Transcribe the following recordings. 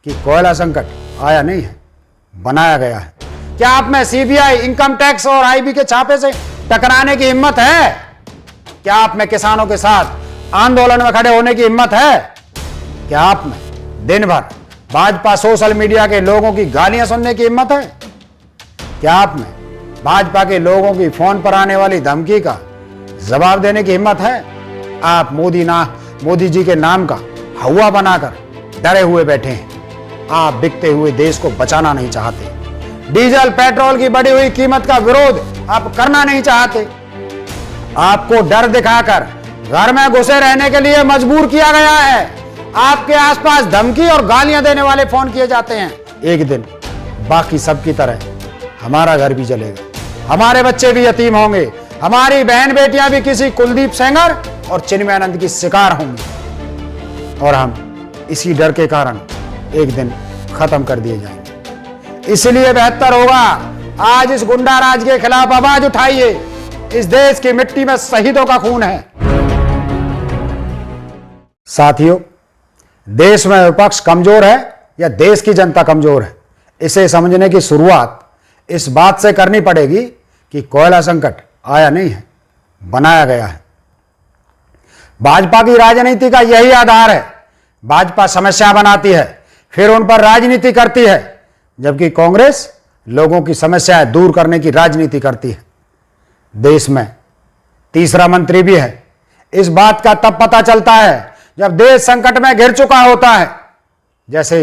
कि कोयला संकट आया नहीं है, बनाया गया है। क्या आप में सीबीआई, इनकम टैक्स और आईबी के छापे से टकराने की हिम्मत है? क्या आप में किसानों के साथ आंदोलन में खड़े होने की हिम्मत है? क्या आप में दिन भर भाजपा सोशल मीडिया के लोगों की गालियां सुनने की हिम्मत है? क्या आप में भाजपा के लोगों की फोन पर आने वाली धमकी का जवाब देने की हिम्मत है? आप मोदी जी के नाम का हवा बनाकर डरे हुए बैठे हैं। आप बिकते हुए देश को बचाना नहीं चाहते। डीजल पेट्रोल की बढ़ी हुई कीमत का विरोध आप करना नहीं चाहते। आपको डर दिखाकर घर में घुसे रहने के लिए मजबूर किया गया है। आपके आसपास धमकी और गालियां देने वाले फोन किए जाते हैं। एक दिन बाकी सबकी तरह हमारा घर भी जलेगा, हमारे बच्चे भी यतीम होंगे, हमारी बहन बेटियां भी किसी कुलदीप सेंगर और चिन्मयानंद की शिकार होंगी और हम इसी डर के कारण एक दिन खत्म कर दिए जाएंगे। इसलिए बेहतर होगा आज इस गुंडा राज के खिलाफ आवाज उठाइए। इस देश की मिट्टी में शहीदों का खून है। साथियों, देश में विपक्ष कमजोर है या देश की जनता कमजोर है, इसे समझने की शुरुआत इस बात से करनी पड़ेगी कि कोयला संकट आया नहीं है, बनाया गया है। भाजपा की राजनीति का यही आधार है। भाजपा समस्या बनाती है, फिर उन पर राजनीति करती है, जबकि कांग्रेस लोगों की समस्याएं दूर करने की राजनीति करती है। देश में तीसरा मंत्री भी है। इस बात का तब पता चलता है जब देश संकट में घिर चुका होता है। जैसे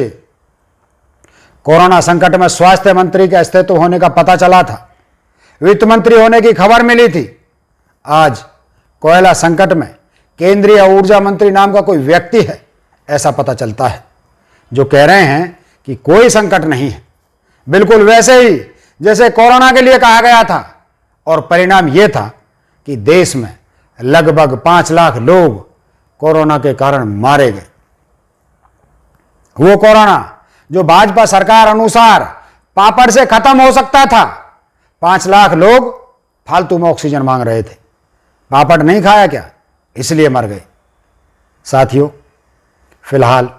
कोरोना संकट में स्वास्थ्य मंत्री के अस्तित्व होने का पता चला था, वित्त मंत्री होने की खबर मिली थी। आज कोयला संकट में केंद्रीय ऊर्जा मंत्री नाम का कोई व्यक्ति है, ऐसा पता चलता है, जो कह रहे हैं कि कोई संकट नहीं है, बिल्कुल वैसे ही जैसे कोरोना के लिए कहा गया था। और परिणाम यह था कि देश में लगभग 5 लाख लोग कोरोना के कारण मारे गए। वो कोरोना जो भाजपा सरकार अनुसार पापड़ से खत्म हो सकता था। 5 लाख लोग फालतू में ऑक्सीजन मांग रहे थे, पापड़ नहीं खाया क्या, इसलिए मर गए। साथियों, फिलहाल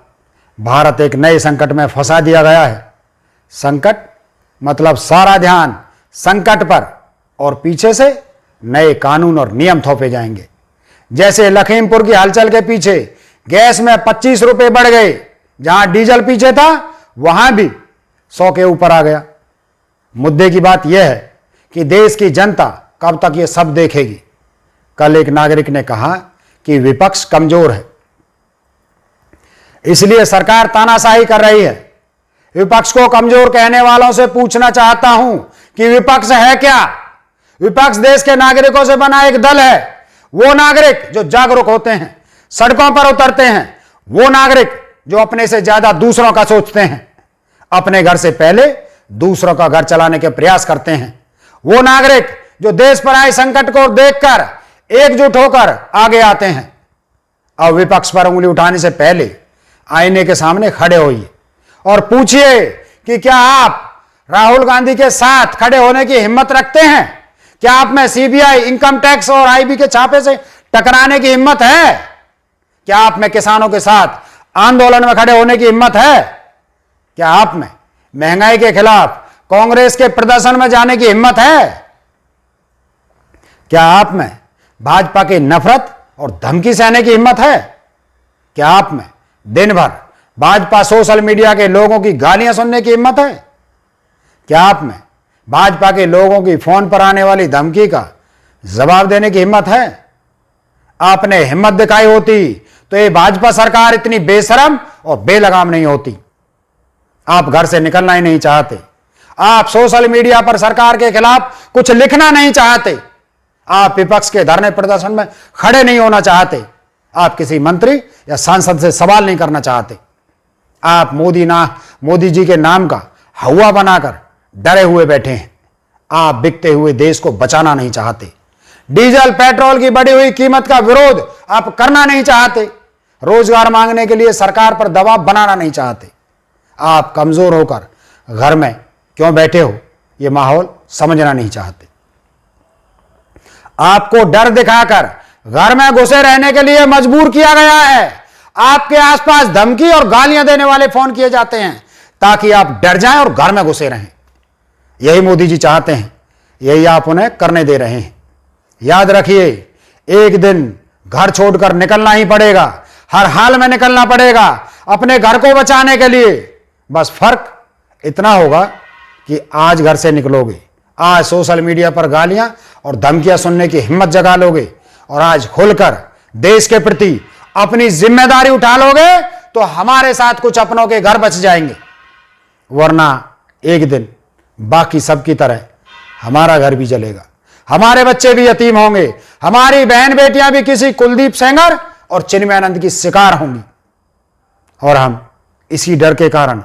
भारत एक नए संकट में फंसा दिया गया है। संकट मतलब सारा ध्यान संकट पर और पीछे से नए कानून और नियम थोपे जाएंगे। जैसे लखीमपुर की हलचल के पीछे गैस में 25 रुपए बढ़ गए, जहां डीजल पीछे था वहां भी 100 के ऊपर आ गया। मुद्दे की बात यह है कि देश की जनता कब तक यह सब देखेगी। कल एक नागरिक ने कहा कि विपक्ष कमजोर है, इसलिए सरकार तानाशाही कर रही है। विपक्ष को कमजोर कहने वालों से पूछना चाहता हूं कि विपक्ष है क्या? विपक्ष देश के नागरिकों से बना एक दल है। वो नागरिक जो जागरूक होते हैं, सड़कों पर उतरते हैं, वो नागरिक जो अपने से ज्यादा दूसरों का सोचते हैं, अपने घर से पहले दूसरों का घर चलाने के प्रयास करते हैं, वो नागरिक जो देश पर आए संकट को देखकर एकजुट होकर आगे आते हैं। अब विपक्ष पर उंगली उठाने से पहले आईने के सामने खड़े होइए और पूछिए कि क्या आप राहुल गांधी के साथ खड़े होने की हिम्मत रखते हैं? क्या आप में सीबीआई, इनकम टैक्स और आईबी के छापे से टकराने की हिम्मत है? क्या आप में किसानों के साथ आंदोलन में खड़े होने की हिम्मत है? क्या आप में महंगाई के खिलाफ कांग्रेस के प्रदर्शन में जाने की हिम्मत है? क्या आप में भाजपा की नफरत और धमकी सहने की हिम्मत है? क्या आप में दिन भर भाजपा सोशल मीडिया के लोगों की गालियां सुनने की हिम्मत है? क्या आप में भाजपा के लोगों की फोन पर आने वाली धमकी का जवाब देने की हिम्मत है? आपने हिम्मत दिखाई होती तो ये भाजपा सरकार इतनी बेशरम और बेलगाम नहीं होती। आप घर से निकलना ही नहीं चाहते। आप सोशल मीडिया पर सरकार के खिलाफ कुछ लिखना नहीं चाहते। आप विपक्ष के धरने प्रदर्शन में खड़े नहीं होना चाहते। आप किसी मंत्री या सांसद से सवाल नहीं करना चाहते। आप मोदी जी के नाम का हवा बनाकर डरे हुए बैठे हैं। आप बिकते हुए देश को बचाना नहीं चाहते। डीजल पेट्रोल की बढ़ी हुई कीमत का विरोध आप करना नहीं चाहते। रोजगार मांगने के लिए सरकार पर दबाव बनाना नहीं चाहते। आप कमजोर होकर घर में क्यों बैठे हो, यह माहौल समझना नहीं चाहते। आपको डर दिखाकर घर में घुसे रहने के लिए मजबूर किया गया है। आपके आसपास धमकी और गालियां देने वाले फोन किए जाते हैं ताकि आप डर जाएं और घर में घुसे रहें। यही मोदी जी चाहते हैं, यही आप उन्हें करने दे रहे हैं। याद रखिए, एक दिन घर छोड़कर निकलना ही पड़ेगा, हर हाल में निकलना पड़ेगा अपने घर को बचाने के लिए। बस फर्क इतना होगा कि आज घर से निकलोगे, आज सोशल मीडिया पर गालियां और धमकियां सुनने की हिम्मत जगा लोगे और आज खुलकर देश के प्रति अपनी जिम्मेदारी उठा लोगे तो हमारे साथ कुछ अपनों के घर बच जाएंगे। वरना एक दिन बाकी सबकी तरह हमारा घर भी जलेगा, हमारे बच्चे भी यतीम होंगे, हमारी बहन बेटियां भी किसी कुलदीप सेंगर और चिन्मयानंद की शिकार होंगी और हम इसी डर के कारण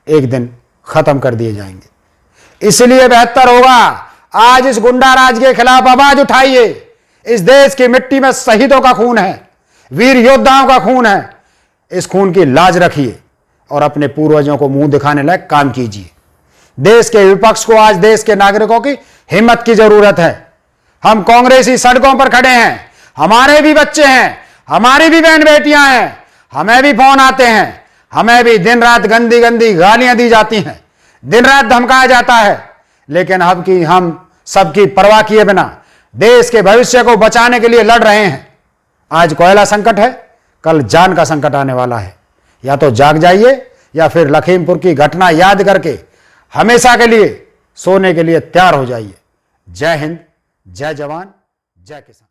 एक दिन खत्म कर दिए जाएंगे। इसलिए बेहतर होगा आज इस गुंडा राज के खिलाफ आवाज उठाइए। इस देश की मिट्टी में शहीदों का खून है, वीर योद्धाओं का खून है। इस खून की लाज रखिए और अपने पूर्वजों को मुंह दिखाने लायक काम कीजिए। देश के विपक्ष को आज देश के नागरिकों की हिम्मत की जरूरत है। हम कांग्रेसी सड़कों पर खड़े हैं, हमारे भी बच्चे हैं, हमारी भी बहन बेटियां हैं, हमें भी फोन आते हैं, हमें भी दिन रात गंदी गंदी गालियां दी जाती हैं, दिन रात धमकाया जाता है। लेकिन अब की हम सबकी परवाह किए बिना देश के भविष्य को बचाने के लिए लड़ रहे हैं। आज कोयला संकट है, कल जान का संकट आने वाला है। या तो जाग जाइए या फिर लखीमपुर की घटना याद करके हमेशा के लिए सोने के लिए तैयार हो जाइए। जय हिंद, जय जवान, जय किसान।